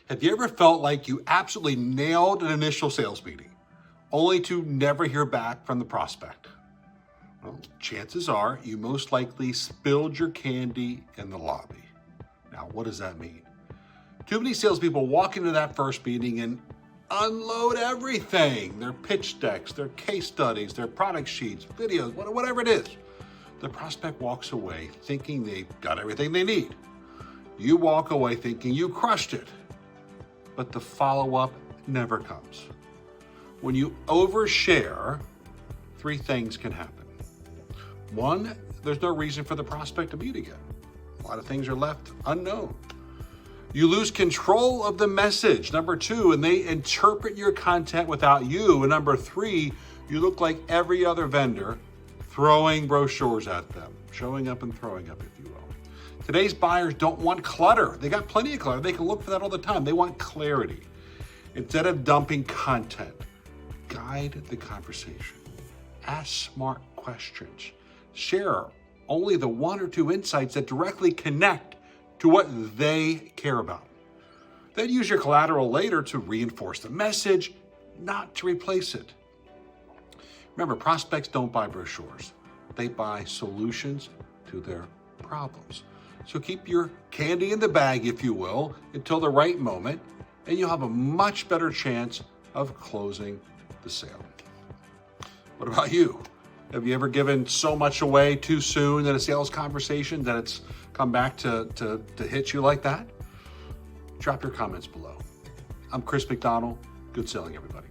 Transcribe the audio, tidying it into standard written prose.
Have you ever felt like you absolutely nailed an initial sales meeting, only to never hear back from the prospect? Well, chances are you most likely spilled your candy in the lobby. Now, what does that mean? Too many salespeople walk into that first meeting and unload everything, their pitch decks, their case studies, their product sheets, videos, whatever it is. The prospect walks away thinking they've got everything they need. You walk away thinking you crushed it, but the follow-up never comes. When you overshare, three things can happen. One, there's no reason for the prospect to meet again. A lot of things are left unknown. You lose control of the message. Number two, and they interpret your content without you. And number three, you look like every other vendor throwing brochures at them, showing up and throwing up, if you will. Today's buyers don't want clutter. They got plenty of clutter. They can look for that all the time. They want clarity. Instead of dumping content, guide the conversation. Ask smart questions. Share only the one or two insights that directly connect to what they care about. Then use your collateral later to reinforce the message, not to replace it. Remember, prospects don't buy brochures. They buy solutions to their problems. So keep your candy in the bag, if you will, until the right moment, and you'll have a much better chance of closing the sale. What about you? Have you ever given so much away too soon in a sales conversation that it's come back to hit you like that? Drop your comments below. I'm Chris McDonell. Good selling, everybody.